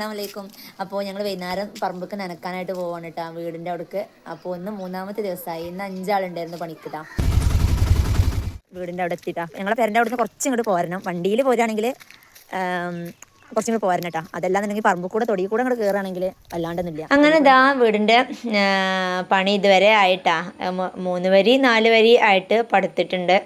അസ്സലാമു അലൈക്കും. അപ്പോൾ ഞങ്ങൾ വൈകുന്നേരം പറമ്പൊക്കെ നനക്കാനായിട്ട് പോവാണ് കേട്ടോ, വീടിൻ്റെ അവിടേക്ക്. അപ്പോൾ ഇന്ന് മൂന്നാമത്തെ ദിവസമായി. ഇന്ന് 5 ആളുണ്ടായിരുന്നു പണിക്കിട്ടാ. വീടിൻ്റെ അവിടെ എത്തിയിട്ടാ. ഞങ്ങളെ പേരൻ്റെ അവിടെ നിന്ന് കുറച്ചും ഇങ്ങോട്ട് പോരണം. വണ്ടിയിൽ പോരുകയാണെങ്കിൽ കുറച്ചും കൂടി പോരണം കേട്ടോ. അതല്ലാന്നുണ്ടെങ്കിൽ പറമ്പ് കൂടെ തൊടി കൂടെ അങ്ങോട്ട് കയറുകയാണെങ്കിൽ അല്ലാണ്ടൊന്നുമില്ല. അങ്ങനെ ഇതാ വീടിൻ്റെ പണി ഇതുവരെ ആയിട്ടാ. 3 വരി 4 വരി ആയിട്ട് പടുത്തിട്ടുണ്ട്.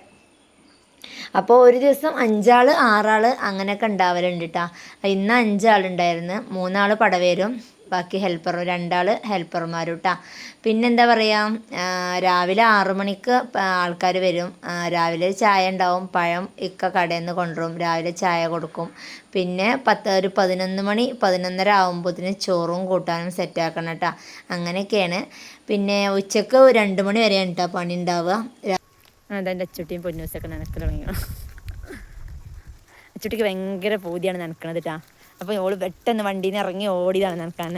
അപ്പോൾ ഒരു ദിവസം 5 ആൾ 6 ആൾ അങ്ങനെയൊക്കെ ഉണ്ടാവലുണ്ട് കേട്ടോ. ഇന്ന് 5 ആളുണ്ടായിരുന്നു. 3 ആൾ പടവേരും, ബാക്കി 2 ആൾ ഹെൽപ്പർമാരും കേട്ടോ. പിന്നെന്താ പറയുക, രാവിലെ 6 മണിക്ക് ആൾക്കാർ വരും. രാവിലെ ചായ ഉണ്ടാവും, പഴം ഇക്ക കടയിൽ നിന്ന് കൊണ്ടുവരും, രാവിലെ ചായ കൊടുക്കും. പിന്നെ ഒരു 11 മണി 11:30 ആകുമ്പോഴത്തേന് ചോറും കൂട്ടാനും സെറ്റാക്കണം കേട്ടോ. അങ്ങനെയൊക്കെയാണ്. പിന്നെ ഉച്ചക്ക് 2 മണി വരെയാണ് കേട്ടോ പണി ഉണ്ടാവുക. അതെൻ്റെ അച്ചുട്ടിയും പൊന്നൂസൊക്കെ നനക്കൽ തുടങ്ങിയോ. അച്ചുട്ടിക്ക് ഭയങ്കര പൂതിയാണ് നനക്കണത് കേട്ടാ. അപ്പോൾ ഓള് പെട്ടെന്ന് വണ്ടിയിൽ നിന്ന് ഇറങ്ങി ഓടിയതാണ് നനക്കാൻ.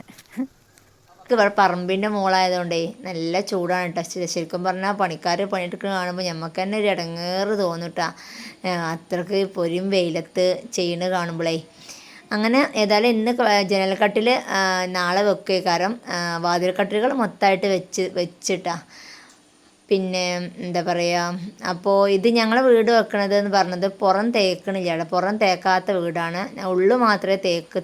ഇവിടെ പറമ്പിൻ്റെ മോളായതുകൊണ്ടേ നല്ല ചൂടാണ് കേട്ടോ. ശരിക്കും പറഞ്ഞാൽ പണിക്കാർ പണിയെടുക്കുന്ന കാണുമ്പോൾ നമുക്ക് തന്നെ ഒരു ഇടങ്ങേറ് തോന്നും കേട്ടോ. അത്രക്ക് പൊരിയും വെയിലത്ത് ചെയ്യണത് കാണുമ്പോഴേ. അങ്ങനെ ഏതായാലും ഇന്ന് ജനൽക്കട്ടിൽ നാളെ വെക്കുക കാരണം വാതിൽക്കട്ടിലുകൾ മൊത്തമായിട്ട് വെച്ചിട്ടാ. പിന്നെ എന്താ പറയുക, അപ്പോൾ ഇത് ഞങ്ങളെ വീട് വെക്കണത് എന്ന് പറഞ്ഞത് പുറം തേക്കണില്ല, പുറം തേക്കാത്ത വീടാണ്. ഉള്ളു മാത്രമേ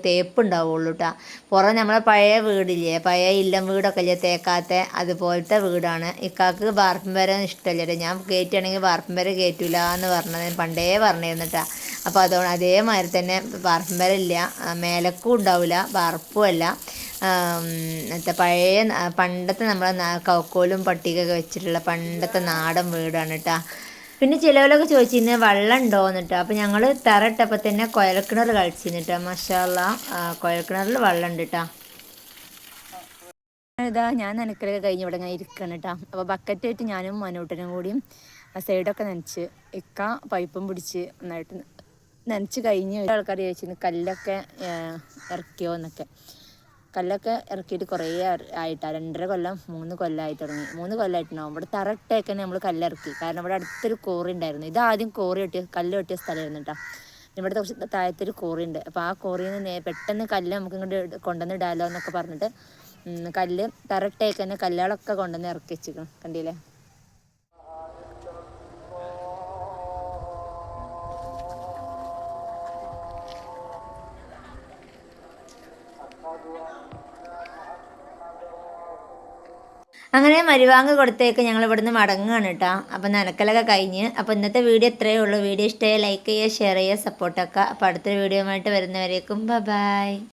തേപ്പ് ഉണ്ടാവുള്ളൂ കേട്ടോ. പുറം നമ്മളെ പഴയ വീടില്ലേ, പഴയ ഇല്ലം വീടൊക്കെ ഇല്ലേ തേക്കാത്ത, അതുപോലത്തെ വീടാണ്. ഇക്കാക്ക് വാർപ്പും വരെ ഇഷ്ടമല്ല. ഞാൻ കയറ്റുകയാണെങ്കിൽ വാർപ്പും വരെ കയറ്റില്ല എന്ന് പറഞ്ഞത് പണ്ടേ പറഞ്ഞിരുന്നു കേട്ടോ. അപ്പോൾ അതുകൊണ്ട് അതേമാതിരി തന്നെ വാർപ്പും വരെ ഇല്ല, മേലക്കും ഉണ്ടാവില്ല, വാർപ്പും അല്ല. പഴയ പണ്ടത്തെ നമ്മളെ കൗക്കോലും പട്ടികയൊക്കെ വെച്ചിട്ടുള്ള പണ്ടത്തെ നാടൻ വീടാണ് കേട്ടോ. പിന്നെ ചിലവരൊക്കെ ചോദിച്ചിരുന്നത് വെള്ളം ഉണ്ടോയെന്ന് കേട്ടോ. അപ്പോൾ ഞങ്ങൾ തറ ഇട്ടപ്പോൾ തന്നെ കുഴൽക്കിണർ കളിച്ചിരുന്നു കേട്ടോ. മാഷാ അല്ലാഹ്, കുഴൽക്കിണറിൽ വെള്ളം ഉണ്ട് കേട്ടോ. ഇതാ ഞാൻ നനക്കലൊക്കെ കഴിഞ്ഞ് ഇവിടെ ഇങ്ങനെ ഇരിക്കണം കേട്ടോ. അപ്പോൾ ബക്കറ്റായിട്ട് ഞാനും മനൂട്ടനും കൂടിയും സൈഡൊക്കെ നനച്ച്, ഇക്ക പൈപ്പും പിടിച്ച് നന്നായിട്ട് നനച്ച് കഴിഞ്ഞ്. ആൾക്കാർ ചോദിച്ചിരുന്നു കല്ലൊക്കെ ഇറക്കിയോ എന്നൊക്കെ. കല്ലൊക്കെ ഇറക്കിയിട്ട് കുറേ ആയിട്ടാണ്, 2.5 കൊല്ലം 3 കൊല്ലമായി തുടങ്ങി. 3 കൊല്ലമായിട്ടുണ്ടാവും. ഇവിടെ തറട്ടേക്ക് നമ്മൾ കല്ലിറക്കി, കാരണം ഇവിടെ അടുത്തൊരു കോറി ഉണ്ടായിരുന്നു. ഇതാദ്യം കല്ല് വെട്ടിയ സ്ഥലമായിരുന്നു കേട്ടോ. ഇവിടുത്തെ കുറച്ച് താഴത്തൊരു കോറി ഉണ്ട്. അപ്പോൾ ആ കോറിയിൽ നിന്ന് പെട്ടെന്ന് കല്ല് നമുക്ക് ഇങ്ങോട്ട് കൊണ്ടുവന്ന് ഇടാമല്ലോ എന്നൊക്കെ പറഞ്ഞിട്ട് കല്ല് തറട്ടേക്ക് തന്നെ കല്ലുകളൊക്കെ കൊണ്ടുവന്ന് ഇറക്കി വെച്ചിരിക്കണം. കണ്ടില്ലേ. അങ്ങനെ മരുവാങ്ങ് കൊടുത്തേക്ക് ഞങ്ങൾ ഇവിടുന്ന് മടങ്ങുകയാണ് കേട്ടോ. അപ്പം നനക്കലൊക്കെ കഴിഞ്ഞ്. അപ്പോൾ ഇന്നത്തെ വീഡിയോ ഇത്രയേ ഉള്ളൂ. വീഡിയോ ഇഷ്ടമായി ലൈക്ക് ചെയ്യുക, ഷെയർ ചെയ്യുക, സപ്പോർട്ടാക്കുക. അപ്പോൾ അടുത്തൊരു വീഡിയോ ആയിട്ട് വരുന്നവരേക്കും ബൈ.